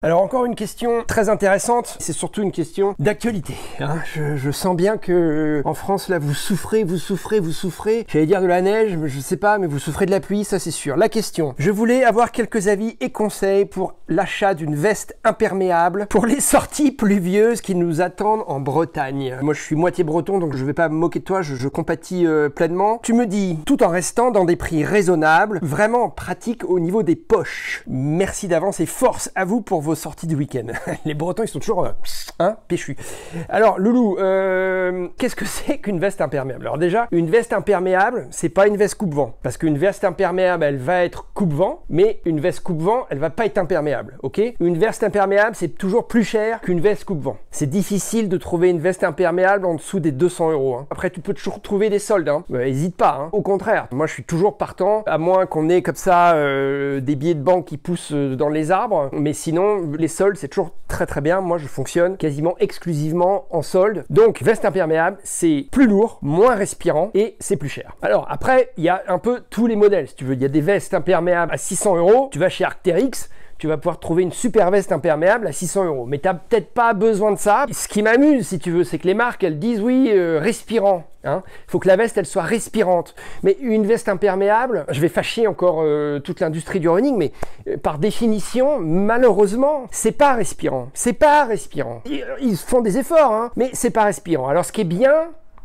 Alors encore une question très intéressante, c'est surtout une question d'actualité. Hein. Je sens bien que en France là vous souffrez. J'allais dire de la neige, mais je sais pas, mais vous souffrez de la pluie, ça c'est sûr. La question, je voulais avoir quelques avis et conseils pour l'achat d'une veste imperméable pour les sorties pluvieuses qui nous attendent en Bretagne. Moi je suis moitié breton donc je vais pas me moquer de toi, je compatis pleinement. Tu me dis, tout en restant dans des prix raisonnables, vraiment pratiques au niveau des poches. Merci d'avance et force à vous pour vos sorties du week-end. Les Bretons, ils sont toujours péchus. Alors, Loulou, qu'est-ce que c'est qu'une veste imperméable? Alors déjà, une veste imperméable, c'est pas une veste coupe-vent. Parce qu'une veste imperméable, elle va être coupe-vent, mais une veste coupe-vent, elle va pas être imperméable, ok? Une veste imperméable, c'est toujours plus cher qu'une veste coupe-vent. C'est difficile de trouver une veste imperméable en dessous des 200 €. Hein. Après, tu peux toujours trouver des soldes, hein. Hésite pas, hein. Au contraire, moi je suis toujours partant, à moins qu'on ait comme ça des billets de banque qui poussent dans les arbres, mais sinon, les soldes, c'est toujours très bien. Moi, je fonctionne quasiment exclusivement en solde. Donc, veste imperméable, c'est plus lourd, moins respirant et c'est plus cher. Alors, après, il y a un peu tous les modèles, si tu veux. Il y a des vestes imperméables à 600 €. Tu vas chez Arc'teryx, tu vas pouvoir trouver une super veste imperméable à 600 €. Mais tu n'as peut-être pas besoin de ça. Ce qui m'amuse, si tu veux, c'est que les marques, elles disent oui, respirant. Hein. Faut que la veste, elle soit respirante. Mais une veste imperméable, je vais fâcher encore toute l'industrie du running, mais par définition, malheureusement, c'est pas respirant. C'est pas respirant. Ils font des efforts, hein, mais c'est pas respirant. Alors, ce qui est bien,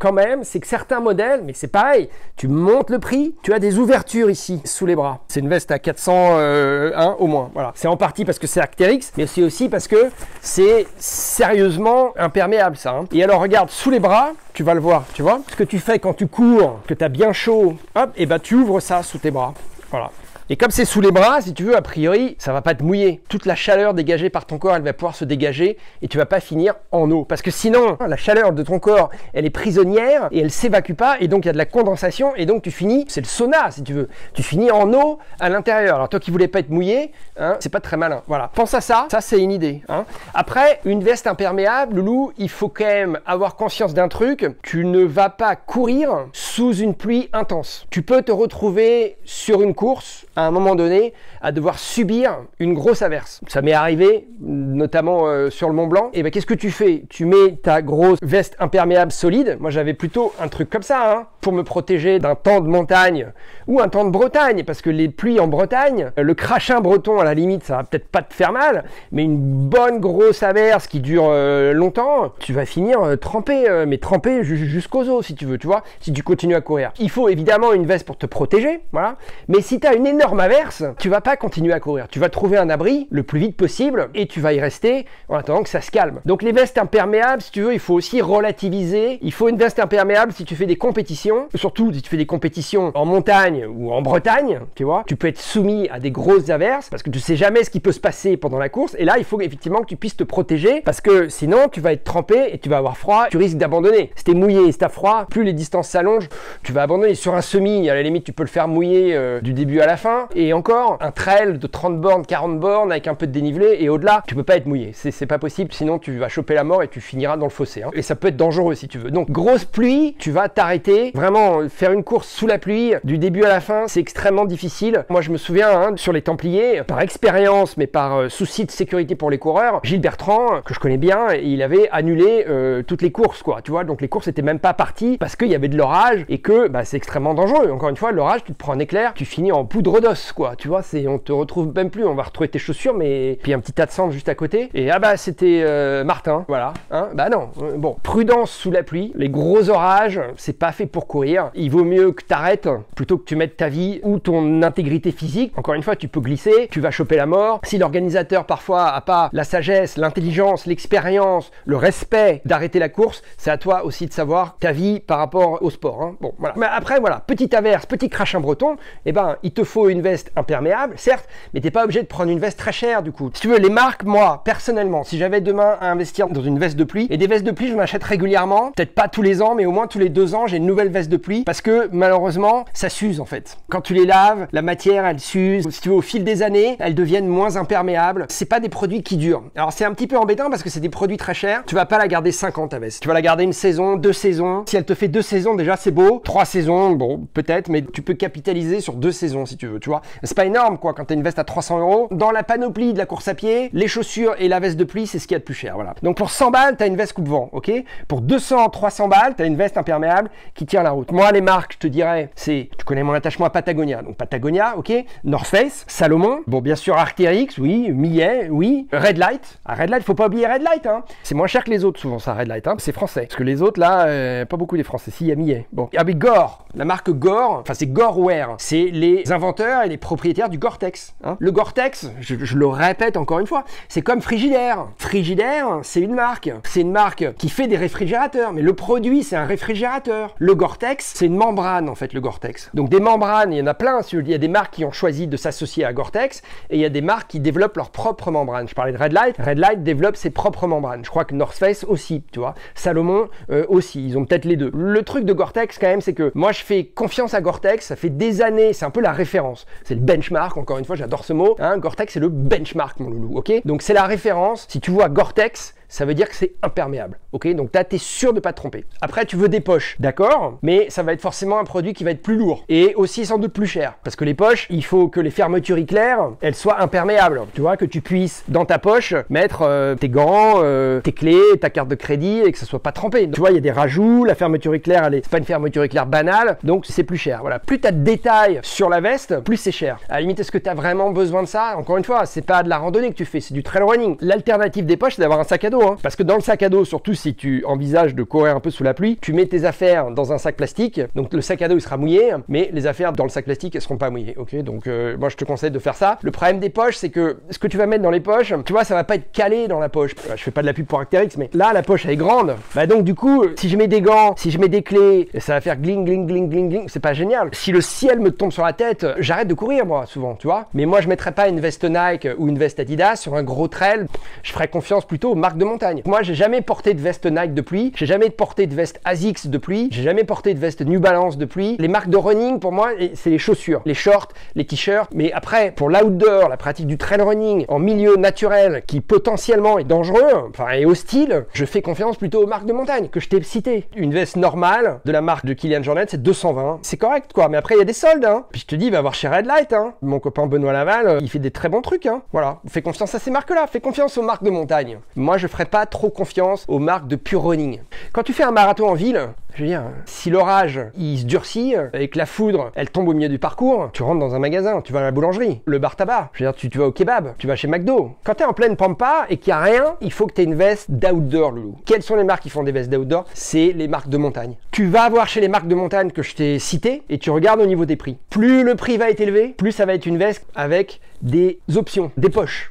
quand même, c'est que certains modèles, mais c'est pareil, tu montes le prix, tu as des ouvertures ici, sous les bras. C'est une veste à 401 au moins, voilà. C'est en partie parce que c'est Arc'teryx, mais c'est aussi parce que c'est sérieusement imperméable, ça. Hein. Et alors, regarde, sous les bras, tu vas le voir, tu vois. Ce que tu fais quand tu cours, que tu as bien chaud, hop, et ben tu ouvres ça sous tes bras, voilà. Et comme c'est sous les bras, si tu veux, a priori, ça va pas te mouiller. Toute la chaleur dégagée par ton corps, elle va pouvoir se dégager et tu vas pas finir en eau. Parce que sinon, la chaleur de ton corps, elle est prisonnière et elle s'évacue pas et donc il y a de la condensation et donc tu finis, c'est le sauna si tu veux, tu finis en eau à l'intérieur. Alors toi qui voulais pas être mouillé, hein, c'est pas très malin. Voilà, pense à ça, ça c'est une idée. Hein. Après, une veste imperméable, Loulou, il faut quand même avoir conscience d'un truc, tu ne vas pas courir sous une pluie intense. Tu peux te retrouver sur une course, à un moment donné, à devoir subir une grosse averse. Ça m'est arrivé, notamment sur le Mont Blanc. Et ben qu'est-ce que tu fais? Tu mets ta grosse veste imperméable solide. Moi, j'avais plutôt un truc comme ça, hein, pour me protéger d'un temps de montagne ou un temps de Bretagne, parce que les pluies en Bretagne, le crachin breton, à la limite, ça va peut-être pas te faire mal, mais une bonne grosse averse qui dure longtemps, tu vas finir trempé, mais trempé jusqu'aux os, si tu veux, tu vois, si tu continues à courir. Il faut évidemment une veste pour te protéger, voilà, mais si tu as une énorme averse, tu vas pas continuer à courir. Tu vas trouver un abri le plus vite possible et tu vas y rester en attendant que ça se calme. Donc les vestes imperméables, si tu veux, il faut aussi relativiser. Il faut une veste imperméable si tu fais des compétitions, surtout si tu fais des compétitions en montagne ou en Bretagne, tu vois. Tu peux être soumis à des grosses averses parce que tu sais jamais ce qui peut se passer pendant la course et là, il faut effectivement que tu puisses te protéger parce que sinon, tu vas être trempé et tu vas avoir froid, tu risques d'abandonner. Si t'es mouillé et si t'as froid, plus les distances s'allongent, tu vas abandonner. Sur un semi, à la limite, tu peux le faire mouiller du début à la fin. Et encore, un trail de 30 bornes, 40 bornes avec un peu de dénivelé et au-delà, tu peux pas être mouillé. C'est pas possible, sinon tu vas choper la mort et tu finiras dans le fossé. Hein. Et ça peut être dangereux si tu veux. Donc, grosse pluie, tu vas t'arrêter. Vraiment, faire une course sous la pluie, du début à la fin, c'est extrêmement difficile. Moi, je me souviens, hein, sur les Templiers, par expérience, mais par souci de sécurité pour les coureurs, Gilles Bertrand, que je connais bien, il avait annulé toutes les courses, quoi. Tu vois, donc les courses n'étaient même pas parties parce qu'il y avait de l'orage et que bah, c'est extrêmement dangereux. Encore une fois, l'orage, tu te prends un éclair, tu finis en poudre d'os, quoi. Tu vois, on te retrouve même plus, on va retrouver tes chaussures, mais puis un petit tas de cendres juste à côté. Et ah bah c'était Martin, voilà. Hein, bah non. Bon, prudence sous la pluie. Les gros orages, c'est pas fait pour courir. Il vaut mieux que t'arrêtes plutôt que tu mettes ta vie ou ton intégrité physique. Encore une fois, tu peux glisser, tu vas choper la mort. Si l'organisateur parfois a pas la sagesse, l'intelligence, l'expérience, le respect d'arrêter la course, c'est à toi aussi de savoir ta vie par rapport au sport. Hein. Bon, voilà. Mais après, voilà, petite averse, petit crachin breton, eh ben, il te faut une veste imperméable, certes, mais t'es pas obligé de prendre une veste très chère du coup. Si tu veux, les marques, moi, personnellement, si j'avais demain à investir dans une veste de pluie, et des vestes de pluie, j'en achète régulièrement, peut-être pas tous les ans, mais au moins tous les 2 ans, j'ai une nouvelle veste vestes de pluie parce que malheureusement, ça s'use en fait. Quand tu les laves, la matière, elle s'use. Si tu veux, au fil des années, elles deviennent moins imperméables. C'est pas des produits qui durent. Alors c'est un petit peu embêtant parce que c'est des produits très chers. Tu vas pas la garder 5 ans ta veste. Tu vas la garder une saison, 2 saisons. Si elle te fait 2 saisons, déjà c'est beau. 3 saisons, bon, peut-être, mais tu peux capitaliser sur 2 saisons si tu veux, tu vois. C'est pas énorme quoi quand t'as une veste à 300 €. Dans la panoplie de la course à pied, les chaussures et la veste de pluie, c'est ce qu'il y a de plus cher, voilà. Donc pour 100 balles, t'as une veste coupe-vent, ok? Pour 200, 300 balles, t'as une veste imperméable qui tient la route. Moi, les marques, je te dirais, c'est, tu connais mon attachement à Patagonia. Donc Patagonia, ok? North Face, Salomon, bon, bien sûr, Arc'teryx, oui, Millet, oui, Red Light. Ah, Red Light, faut pas oublier Red Light, hein. C'est moins cher que les autres, souvent, ça, Red Light, hein. C'est français. Parce que les autres, là, pas beaucoup les français. Si, il y a Millet. Bon. Ah, mais Gore, la marque Gore, enfin, c'est Gorewear. C'est les inventeurs et les propriétaires du Gore-Tex, hein. Le Gore-Tex, je le répète encore une fois, c'est comme Frigidaire. Frigidaire, c'est une marque. C'est une marque qui fait des réfrigérateurs, mais le produit, c'est un réfrigérateur. Le Gore-Tex, c'est une membrane, en fait, le Gore-Tex. Donc, des membranes, il y en a plein. Il y a des marques qui ont choisi de s'associer à Gore-Tex et il y a des marques qui développent leurs propres membranes. Je parlais de Red Light. Red Light développe ses propres membranes. Je crois que North Face aussi, tu vois. Salomon aussi. Ils ont peut-être les deux. Le truc de Gore-Tex, quand même, c'est que moi, je fais confiance à Gore-Tex. Ça fait des années. C'est un peu la référence. C'est le benchmark. Encore une fois, j'adore ce mot. Hein, Gore-Tex, c'est le benchmark, mon loulou. Ok? Donc, c'est la référence. Si tu vois Gore-Tex, ça veut dire que c'est imperméable, ok? Donc là, tu es sûr de ne pas te tromper. Après, tu veux des poches, d'accord? Mais ça va être forcément un produit qui va être plus lourd et aussi sans doute plus cher. Parce que les poches, il faut que les fermetures éclairs, elles soient imperméables. Tu vois, que tu puisses dans ta poche mettre tes gants, tes clés, ta carte de crédit et que ça soit pas trempé. Donc, tu vois, il y a des rajouts, la fermeture éclair, c'est pas une fermeture éclair banale, donc c'est plus cher. Voilà, plus tu as de détails sur la veste, plus c'est cher. À la limite, est-ce que tu as vraiment besoin de ça? Encore une fois, c'est pas de la randonnée que tu fais, c'est du trail running. L'alternative des poches, c'est d'avoir un sac à dos. Parce que dans le sac à dos, surtout si tu envisages de courir un peu sous la pluie, tu mets tes affaires dans un sac plastique, donc le sac à dos il sera mouillé, mais les affaires dans le sac plastique elles seront pas mouillées, ok? Donc moi je te conseille de faire ça. Le problème des poches, c'est que ce que tu vas mettre dans les poches, tu vois, ça va pas être calé dans la poche. Je fais pas de la pub pour Arc'teryx, mais là la poche elle est grande, bah donc du coup si je mets des gants, si je mets des clés, ça va faire gling gling gling gling gling, c'est pas génial. Si le ciel me tombe sur la tête, j'arrête de courir moi souvent, tu vois. Mais moi je mettrais pas une veste Nike ou une veste Adidas sur un gros trail, je ferais confiance plutôt aux marques de montagne. Moi, j'ai jamais porté de veste Nike de pluie, j'ai jamais porté de veste ASICS de pluie, j'ai jamais porté de veste New Balance de pluie. Les marques de running, pour moi, c'est les chaussures, les shorts, les t-shirts. Mais après, pour l'outdoor, la pratique du trail running en milieu naturel qui potentiellement est dangereux, enfin est hostile, je fais confiance plutôt aux marques de montagne que je t'ai citées. Une veste normale de la marque de Kilian Jornet, c'est 220. C'est correct, quoi. Mais après, il y a des soldes, hein. Puis je te dis, va voir chez Red Light, hein. Mon copain Benoît Laval, il fait des très bons trucs, hein. Voilà. Fais confiance à ces marques-là. Fais confiance aux marques de montagne. Moi, je ferai pas trop confiance aux marques de pure running. Quand tu fais un marathon en ville, je veux dire, si l'orage il se durcit et que la foudre elle tombe au milieu du parcours, tu rentres dans un magasin, tu vas à la boulangerie, le bar tabac, je veux dire, tu vas au kebab, tu vas chez McDo. Quand tu es en pleine pampa et qu'il n'y a rien, il faut que tu aies une veste d'outdoor, loulou. Quelles sont les marques qui font des vestes d'outdoor? C'est les marques de montagne. Tu vas voir chez les marques de montagne que je t'ai citées et tu regardes au niveau des prix. Plus le prix va être élevé, plus ça va être une veste avec des options, des poches.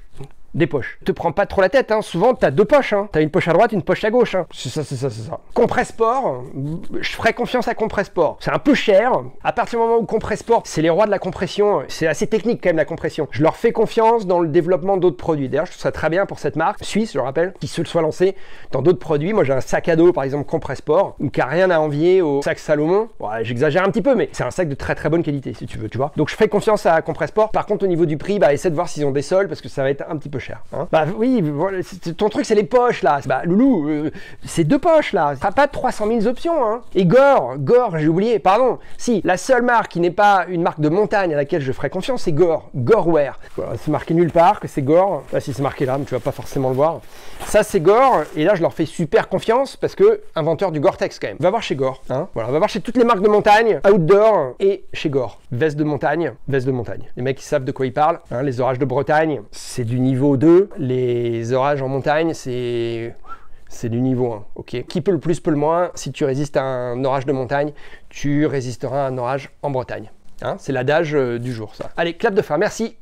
Des poches. Te prends pas trop la tête, hein. Souvent t'as deux poches, hein. T'as une poche à droite, une poche à gauche, hein. C'est ça, c'est ça, c'est ça. Compressport, je ferais confiance à Compressport. C'est un peu cher. À partir du moment où Compressport, c'est les rois de la compression, c'est assez technique quand même la compression. Je leur fais confiance dans le développement d'autres produits. D'ailleurs, je trouve ça très bien pour cette marque suisse, je le rappelle, qui se soit lancée dans d'autres produits. Moi, j'ai un sac à dos, par exemple Compressport, qui a rien à envier au sac Salomon. Ouais, j'exagère un petit peu, mais c'est un sac de très très bonne qualité, si tu veux, tu vois. Donc, je fais confiance à Compressport. Par contre, au niveau du prix, essaie de voir s'ils ont des soldes parce que ça va être un petit peu cher. Hein. Bah oui, voilà, ton truc c'est les poches là. Bah loulou, c'est deux poches là. T'as pas 300 000 options. Hein. Et Gore, j'ai oublié, pardon. Si, la seule marque qui n'est pas une marque de montagne à laquelle je ferais confiance, c'est Gore. Gorewear. Voilà, c'est marqué nulle part que c'est Gore. Là, si c'est marqué là, mais tu vas pas forcément le voir. Ça c'est Gore. Et là, je leur fais super confiance parce que inventeur du Gore-Tex quand même. Va voir chez Gore. Hein. Voilà, va voir chez toutes les marques de montagne, outdoor et chez Gore. Veste de montagne, veste de montagne. Les mecs ils savent de quoi ils parlent. Hein, les orages de Bretagne, c'est du niveau 2. Les orages en montagne, c'est du niveau 1, ok? Qui peut le plus, peut le moins. Si tu résistes à un orage de montagne, tu résisteras à un orage en Bretagne. Hein, c'est l'adage du jour, ça. Allez, clap de fin, merci.